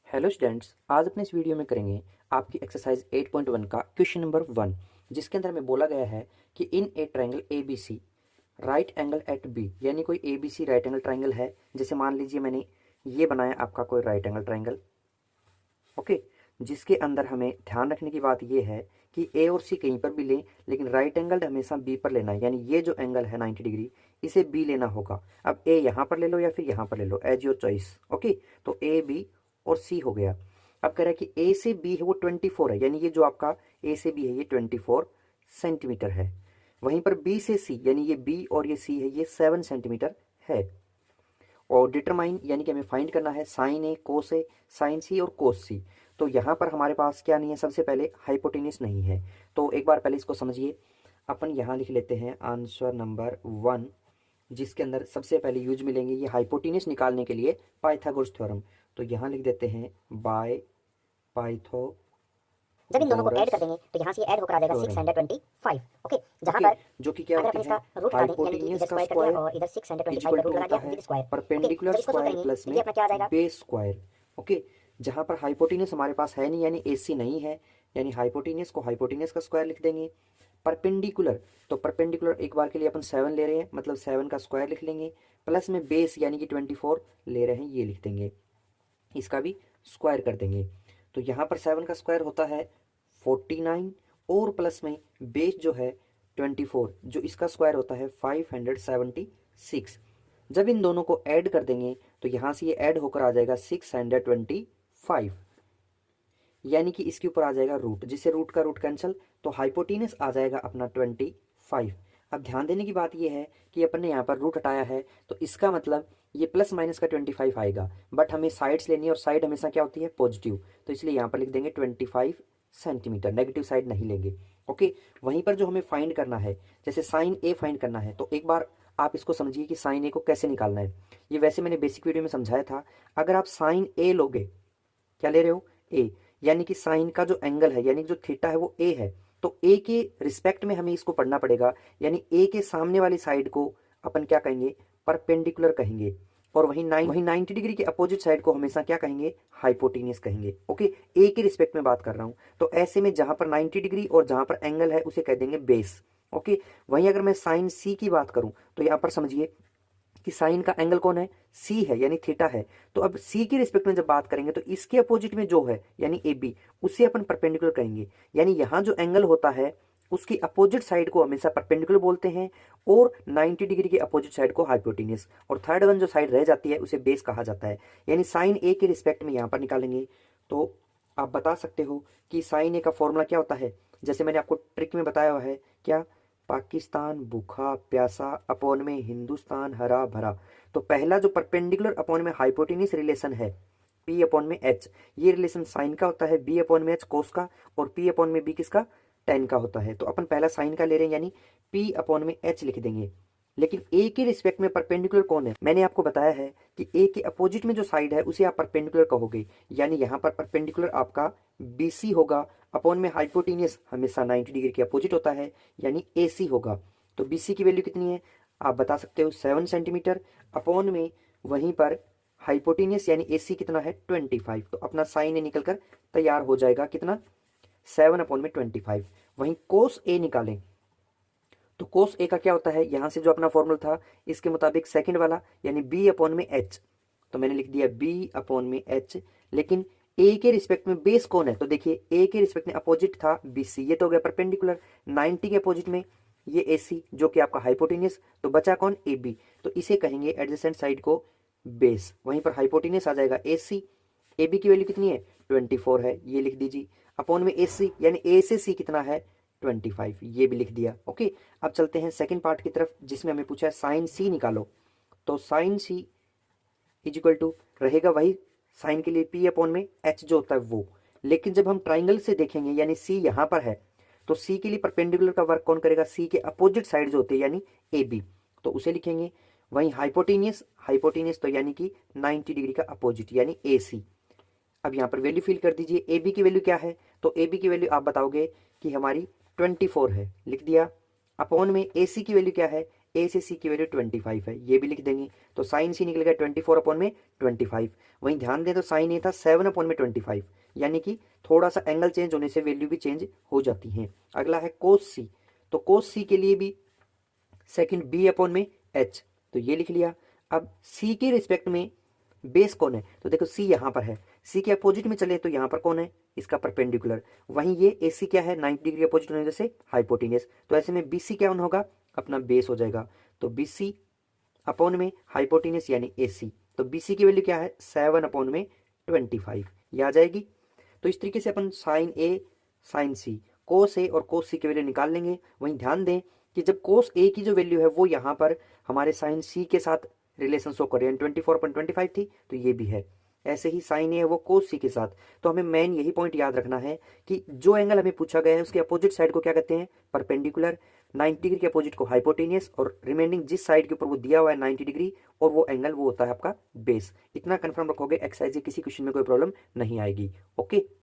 Hello students, आज अपने इस वीडियो में करेंगे आपकी एक्सरसाइज 8.1 का क्वेश्चन नंबर 1, जिसके अंदर हमें बोला गया है कि in a triangle A B C right angle at B, यानी कोई A B C right angle triangle है। जैसे मान लीजिए मैंने ये बनाया आपका कोई राइट एंगल ट्रायंगल, ओके, जिसके अंदर हमें ध्यान रखने की बात यह है कि ए और सी कहीं पर भी लें, लेकिन राइट एंगल हमेशा बी पर लेना है। यानी ये जो एंगल है 90 डिग्री, इसे बी लेना होगा। अब ए यहाँ पर ले लो या फिर यहाँ पर ले लो, एज योर चॉइस। ओके, तो ए बी और सी हो गया। अब कह रहा है कि ए से बी है वो 24 है, यानी ये जो आपका ए से बी है ये 24 सेंटीमीटर है। वहीं पर बी से सी, यानी ये बी और ये सी है, ये 7 सेंटीमीटर है। और डिटरमाइन, यानी कि हमें फाइंड करना है साइन ए, कोस ए, साइन सी और कोस सी। तो यहाँ पर हमारे पास क्या नहीं है, सबसे पहले हाइपोटेन्यूस नहीं है। तो एक बार पहले इसको समझिए। अपन यहाँ लिख लेते हैं आंसर नंबर 1, जिसके अंदर सबसे पहले यूज मिलेंगे ये हाइपोटेन्यूस निकालने के लिए पाइथागोरस थ्योरम। तो यहाँ लिख देते हैं बाय पाइथो। जब इन दोनों को ऐड कर देंगे तो यहाँ से ऐड होकर आ जाएगा 625। ओके, जहाँ पर जो कि क्या होती है, हाइपोटेन्यूस का स्क्वायर और इधर 625 इक्वल टू रूट लगा होता दिया है स्क्वायर परपेंडिकुलर स्क्वायर प्लस में ये अपना क्या आ जाएगा बेस स्क्वायर। ओके, जहाँ पर हाइपोटेन्यूस हमारे पास है नहीं, यानी एसी नहीं है, यानी हाइपोटेन्यूस को हाइपोटेन्यूस का स्क्वायर लिख देंगे। परपेंडिकुलर, तो परपेंडिकुलर एक बार के लिए अपन 7 ले रहे हैं, मतलब 7 का स्क्वायर लिख लेंगे, प्लस में बेस यानी कि 24 ले रहे हैं, ये लिख देंगे, इसका भी स्क्वायर कर देंगे। तो यहाँ पर 7 का स्क्वायर होता है 49 और प्लस में बेस जो है 24, जो इसका स्क्वायर होता है 576। जब इन दोनों को ऐड कर देंगे तो यहाँ से ये ऐड होकर आ जाएगा 625, यानी कि इसके ऊपर आ जाएगा रूट, जिससे रूट का रूट कैंसिल, तो हाइपोटेन्यूस आ जाएगा अपना 25। अब ध्यान देने की बात यह है कि अपन ने यहाँ पर रूट हटाया है, तो इसका मतलब ये प्लस माइनस का 25 आएगा, बट हमें साइड्स लेनी है और साइड हमेशा क्या होती है, पॉजिटिव। तो इसलिए यहाँ पर लिख देंगे 25 सेंटीमीटर, नेगेटिव साइड नहीं लेंगे। ओके, वहीं पर जो हमें फाइंड करना है, जैसे साइन ए फाइंड करना है, तो एक बार आप इसको समझिए कि साइन ए को कैसे निकालना है। ये वैसे मैंने बेसिक वीडियो में समझाया था। अगर आप साइन ए लोगे, क्या ले रहे हो, ए, यानी कि साइन का जो एंगल है, यानी जो थीटा है वो ए है, तो ए के रिस्पेक्ट में हमें इसको पढ़ना पड़ेगा। यानी ए के सामने वाली साइड को अपन क्या कहेंगे, परपेंडिकुलर कहेंगे, और वहीं 90 डिग्री के अपोजिट साइड को हमेशा क्या कहेंगे, हाइपोटेन्यूस कहेंगे। ओके, ए के रिस्पेक्ट में बात कर रहा हूं, तो ऐसे में जहां पर 90 डिग्री और जहां पर एंगल है उसे कह देंगे बेस। ओके, वहीं अगर मैं साइन सी की बात करूं तो यहां पर समझिए कि साइन का एंगल कौन है, सी है, यानी थीटा है। तो अब सी के रिस्पेक्ट में जब बात करेंगे तो इसके अपोजिट में जो है यानी ए बी, उसे अपन परपेंडिकुलर कहेंगे। यानी यहाँ जो एंगल होता है उसकी अपोजिट साइड को हमेशा परपेंडिकुलर बोलते हैं, और 90 डिग्री के अपोजिट साइड को हाइपोटेन्यूस, और थर्ड वन जो साइड रह जाती है उसे बेस कहा जाता है। यानी साइन ए के रिस्पेक्ट में यहाँ पर निकालेंगे तो आप बता सकते हो कि साइन ए का फॉर्मूला क्या होता है। जैसे मैंने आपको ट्रिक में बताया हुआ है, क्या, पाकिस्तान भूखा प्यासा अपॉन में हिंदुस्तान हरा भरा। तो पहला जो परपेंडिकुलर अपॉन में हाइपोटेन्यूस रिलेशन है, पी अपॉन में एच, ये रिलेशन साइन का होता है, बी अपॉन में एच कोस का, और पी अपॉन में बी किसका, टेन का होता है। तो अपन पहला साइन का ले रहे हैं, यानी पी अपॉन में एच लिख देंगे। लेकिन ए के रिस्पेक्ट में परपेंडिकुलर कौन है, मैंने आपको बताया है कि ए के अपोजिट में जो साइड है उसे आप परपेंडिकुलर कहोगे। यानी यहाँ पर परपेंडिकुलर आपका बीसी होगा, अपॉन में हाइपोटेन्यूस हमेशा 90 डिग्री के अपोजिट होता है, यानी एसी होगा। तो बीसी की वैल्यू कितनी है आप बता सकते हो, 7 सेंटीमीटर, अपॉन में वहीं पर हाइपोटेन्यूस यानी एसी कितना है, 25। तो अपना साइन ए निकल कर तैयार हो जाएगा, कितना, 7 अपॉन में 25। वहीं कोस ए निकालें तो कोस ए का क्या होता है, यहां से जो अपना फॉर्मूला था इसके मुताबिक सेकंड वाला, यानी बी अपॉन में एच। तो मैंने लिख दिया बी अपॉन में एच। लेकिन ए के रिस्पेक्ट में बेस कौन है, तो देखिए ए के रिस्पेक्ट में अपोजिट था बीसी, ये तो हो गया परपेंडिकुलर। 90 के अपोजिट में ये एसी जो कि आपका हाइपोटेन्यूस, तो बचा कौन, ए बी, तो इसे कहेंगे एडजेसेंट साइड को बेस। वहीं पर हाइपोटेन्यूस आ जाएगा एसी, ए बी की वैल्यू कितनी है, 24 है, ये लिख दीजिए, अपॉन में एसी, यानी ए से सी कितना है, 25, ये भी लिख दिया। ओके, अब चलते हैं सेकंड पार्ट की तरफ, जिसमें हमें पूछा है साइन सी निकालो। तो sine C is equal to रहेगा वही साइन के लिए पी अपॉन में एच जो होता है वो। लेकिन जब हम ट्राइंगल से देखेंगे, यानी सी यहाँ पर है, तो सी के लिए परपेंडिकुलर का वर्क कौन करेगा, सी के अपोजिट साइड जो होते हैं यानी ए बी, तो उसे लिखेंगे। वहीं हाइपोटेन्यूस, हाइपोटेन्यूस तो यानी कि 90 डिग्री का अपोजिट यानी ए सी। अब यहाँ पर वैल्यू फिल कर दीजिए, ए बी की वैल्यू क्या है, तो ए बी की वैल्यू आप बताओगे कि हमारी 24 है, लिख दिया। अपॉन में ए सी की वैल्यू क्या है, ए से सी की वैल्यू 25 है, ये भी लिख देंगे। तो साइन सी निकल गया 24/25। वहीं ध्यान दें तो साइन ए था 7/25, यानी कि थोड़ा सा एंगल चेंज होने से वैल्यू भी चेंज हो जाती है। अगला है कोस सी, तो कोस सी के लिए भी सेकंड b/h, तो ये लिख लिया। अब सी के रिस्पेक्ट में बेस कौन है, तो देखो सी यहाँ पर है, सी के अपोजिट में चले तो यहाँ पर कौन है, इसका परपेंडिकुलर। वहीं ये ए सी क्या है, 90 डिग्री अपोजिट होने से हाइपोटेनियस, तो ऐसे में बी सी क्या होगा, अपना बेस हो जाएगा। तो बी सी अपॉन में हाइपोटेनियस यानी ए सी, तो बी सी की वैल्यू क्या है 7/25, ये आ जाएगी। तो इस तरीके से अपन साइन ए साइन सी कोस ए और कोस सी की वैल्यू निकाल लेंगे। वहीं ध्यान दें कि जब कोस ए की जो वैल्यू है वो यहाँ पर हमारे साइन सी के साथ रिलेशन शो कर रही है, 24/25 थी, तो ये भी है। ऐसे ही साइन ए है वो कोस सी के साथ। तो हमें मेन यही पॉइंट याद रखना है कि जो एंगल हमें पूछा गया है उसके अपोजिट साइड को क्या कहते हैं, परपेंडिकुलर। 90 डिग्री के अपोजिट को हाइपोटेनियस, और रिमेनिंग जिस साइड के ऊपर वो दिया हुआ है 90 डिग्री और वो एंगल वो होता है आपका बेस। इतना कंफर्म रखोगे, एक्सरसाइज किसी क्वेश्चन में कोई प्रॉब्लम नहीं आएगी। ओके।